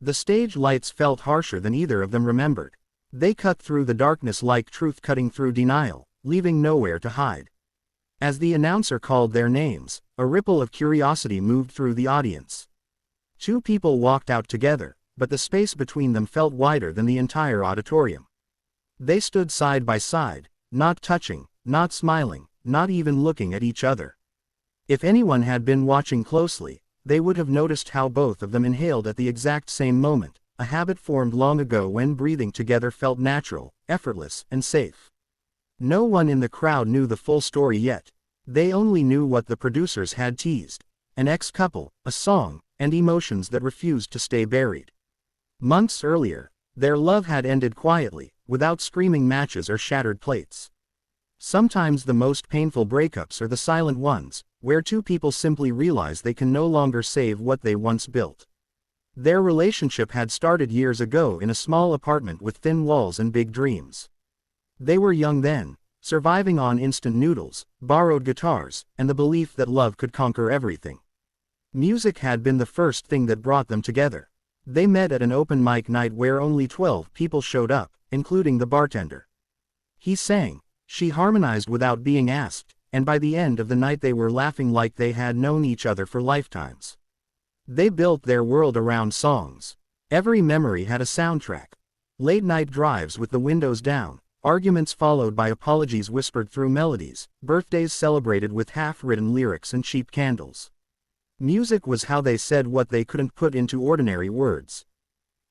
The stage lights felt harsher than either of them remembered. They cut through the darkness like truth cutting through denial, leaving nowhere to hide. As the announcer called their names, a ripple of curiosity moved through the audience. Two people walked out together, but the space between them felt wider than the entire auditorium. They stood side by side, not touching, not smiling, not even looking at each other. If anyone had been watching closely, they would have noticed how both of them inhaled at the exact same moment, a habit formed long ago when breathing together felt natural, effortless, and safe. No one in the crowd knew the full story yet. They only knew what the producers had teased: an ex-couple, a song, and emotions that refused to stay buried. Months earlier, their love had ended quietly, without screaming matches or shattered plates. Sometimes the most painful breakups are the silent ones, where two people simply realize they can no longer save what they once built. Their relationship had started years ago in a small apartment with thin walls and big dreams. They were young then, surviving on instant noodles, borrowed guitars, and the belief that love could conquer everything. Music had been the first thing that brought them together. They met at an open mic night where only 12 people showed up, including the bartender. He sang, she harmonized without being asked, and by the end of the night they were laughing like they had known each other for lifetimes. They built their world around songs. Every memory had a soundtrack. Late-night drives with the windows down, arguments followed by apologies whispered through melodies, birthdays celebrated with half-written lyrics and cheap candles. Music was how they said what they couldn't put into ordinary words.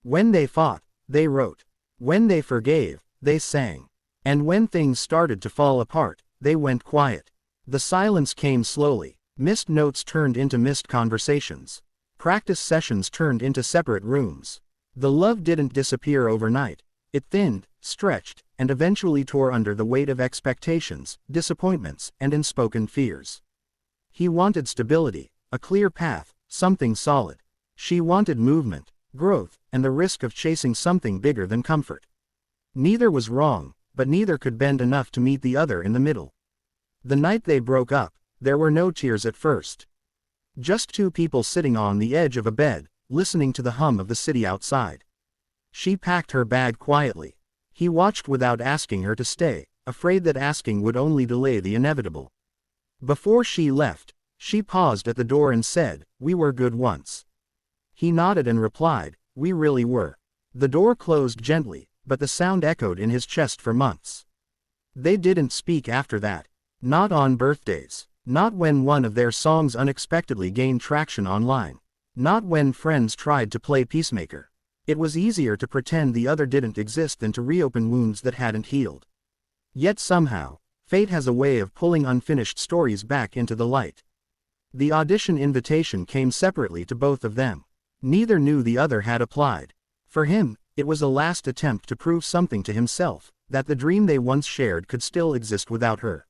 When they fought, they wrote. When they forgave, they sang. And when things started to fall apart, they went quiet. The silence came slowly. Missed notes turned into missed conversations. Practice sessions turned into separate rooms. The love didn't disappear overnight. It thinned, stretched, and eventually tore under the weight of expectations, disappointments, and unspoken fears. He wanted stability, a clear path, something solid. She wanted movement, growth, and the risk of chasing something bigger than comfort. Neither was wrong, but neither could bend enough to meet the other in the middle. The night they broke up, there were no tears at first. Just two people sitting on the edge of a bed, listening to the hum of the city outside. She packed her bag quietly. He watched without asking her to stay, afraid that asking would only delay the inevitable. Before she left, she paused at the door and said, "We were good once." He nodded and replied, "We really were." The door closed gently, but the sound echoed in his chest for months. They didn't speak after that. Not on birthdays. Not when one of their songs unexpectedly gained traction online. Not when friends tried to play peacemaker. It was easier to pretend the other didn't exist than to reopen wounds that hadn't healed. Yet somehow, fate has a way of pulling unfinished stories back into the light. The audition invitation came separately to both of them. Neither knew the other had applied. For him, it was a last attempt to prove something to himself, that the dream they once shared could still exist without her.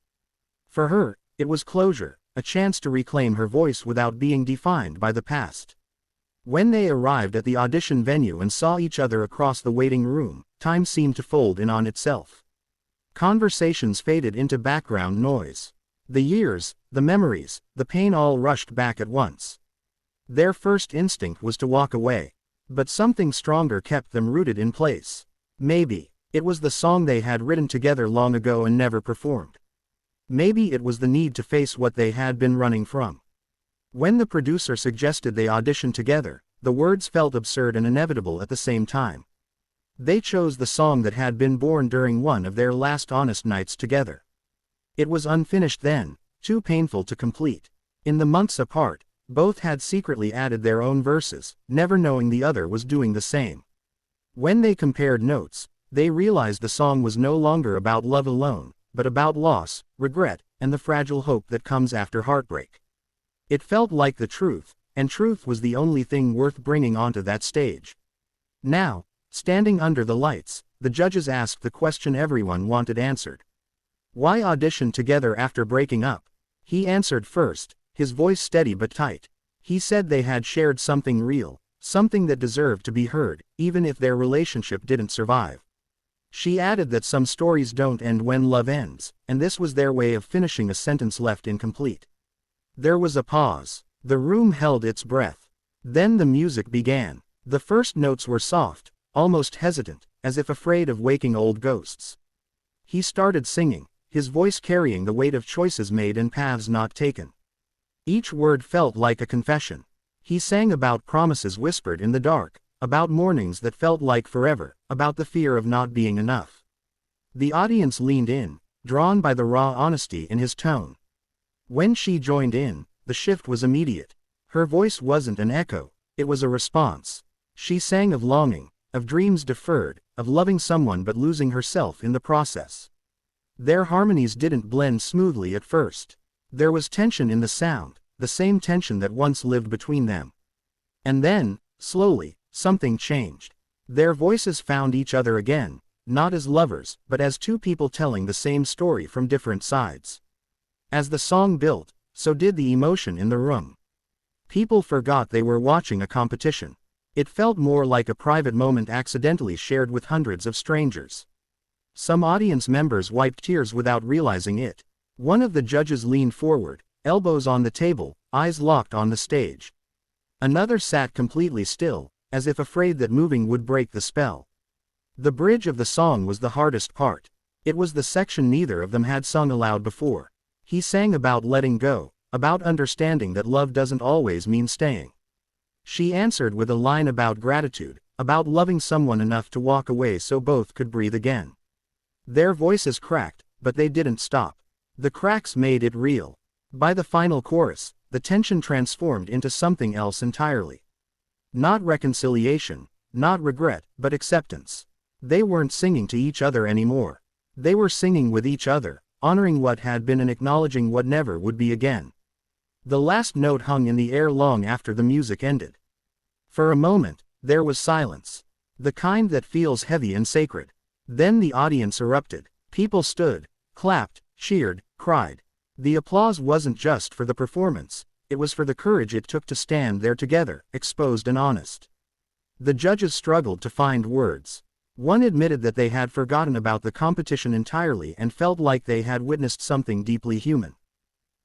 For her, it was closure, a chance to reclaim her voice without being defined by the past. When they arrived at the audition venue and saw each other across the waiting room, time seemed to fold in on itself. Conversations faded into background noise. The years, the memories, the pain all rushed back at once. Their first instinct was to walk away. But something stronger kept them rooted in place. Maybe it was the song they had written together long ago and never performed. Maybe it was the need to face what they had been running from. When the producer suggested they audition together, the words felt absurd and inevitable at the same time. They chose the song that had been born during one of their last honest nights together. It was unfinished then, too painful to complete. In the months apart, both had secretly added their own verses, never knowing the other was doing the same. When they compared notes, they realized the song was no longer about love alone, but about loss, regret, and the fragile hope that comes after heartbreak. It felt like the truth, and truth was the only thing worth bringing onto that stage. Now, standing under the lights, the judges asked the question everyone wanted answered. Why audition together after breaking up? He answered first, his voice steady but tight. He said they had shared something real, something that deserved to be heard, even if their relationship didn't survive. She added that some stories don't end when love ends, and this was their way of finishing a sentence left incomplete. There was a pause. The room held its breath. Then the music began. The first notes were soft, almost hesitant, as if afraid of waking old ghosts. He started singing, his voice carrying the weight of choices made and paths not taken. Each word felt like a confession. He sang about promises whispered in the dark, about mornings that felt like forever, about the fear of not being enough. The audience leaned in, drawn by the raw honesty in his tone. When she joined in, the shift was immediate. Her voice wasn't an echo, it was a response. She sang of longing, of dreams deferred, of loving someone but losing herself in the process. Their harmonies didn't blend smoothly at first. There was tension in the sound, the same tension that once lived between them. And then, slowly, something changed. Their voices found each other again, not as lovers, but as two people telling the same story from different sides. As the song built, so did the emotion in the room. People forgot they were watching a competition. It felt more like a private moment accidentally shared with hundreds of strangers. Some audience members wiped tears without realizing it. One of the judges leaned forward, elbows on the table, eyes locked on the stage. Another sat completely still, as if afraid that moving would break the spell. The bridge of the song was the hardest part. It was the section neither of them had sung aloud before. He sang about letting go, about understanding that love doesn't always mean staying. She answered with a line about gratitude, about loving someone enough to walk away so both could breathe again. Their voices cracked, but they didn't stop. The cracks made it real. By the final chorus, the tension transformed into something else entirely. Not reconciliation, not regret, but acceptance. They weren't singing to each other anymore. They were singing with each other, honoring what had been and acknowledging what never would be again. The last note hung in the air long after the music ended. For a moment, there was silence. The kind that feels heavy and sacred. Then the audience erupted. People stood, clapped, cheered, cried. The applause wasn't just for the performance, it was for the courage it took to stand there together, exposed and honest. The judges struggled to find words. One admitted that they had forgotten about the competition entirely and felt like they had witnessed something deeply human.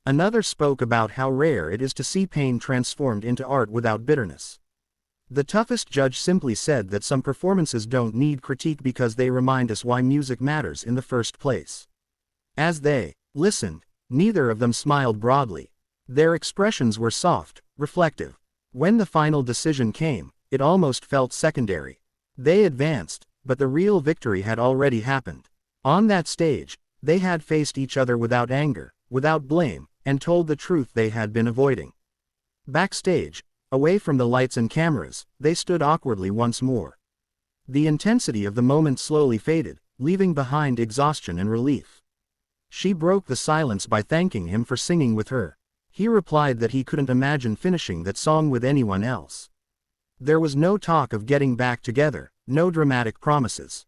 Another spoke about how rare it is to see pain transformed into art without bitterness. The toughest judge simply said that some performances don't need critique because they remind us why music matters in the first place. As they listened, neither of them smiled broadly. Their expressions were soft, reflective. When the final decision came, it almost felt secondary. They advanced, but the real victory had already happened. On that stage, they had faced each other without anger, without blame, and told the truth they had been avoiding. Backstage, away from the lights and cameras, they stood awkwardly once more. The intensity of the moment slowly faded, leaving behind exhaustion and relief. She broke the silence by thanking him for singing with her. He replied that he couldn't imagine finishing that song with anyone else. There was no talk of getting back together, no dramatic promises.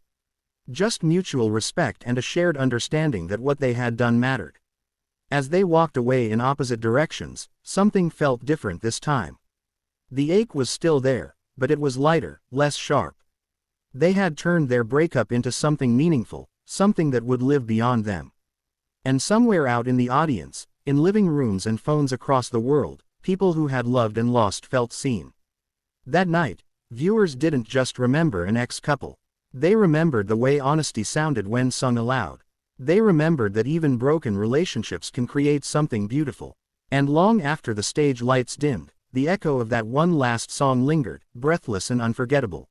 Just mutual respect and a shared understanding that what they had done mattered. As they walked away in opposite directions, something felt different this time. The ache was still there, but it was lighter, less sharp. They had turned their breakup into something meaningful, something that would live beyond them. And somewhere out in the audience, in living rooms and phones across the world, people who had loved and lost felt seen. That night, viewers didn't just remember an ex-couple. They remembered the way honesty sounded when sung aloud. They remembered that even broken relationships can create something beautiful. And long after the stage lights dimmed, the echo of that one last song lingered, breathless and unforgettable.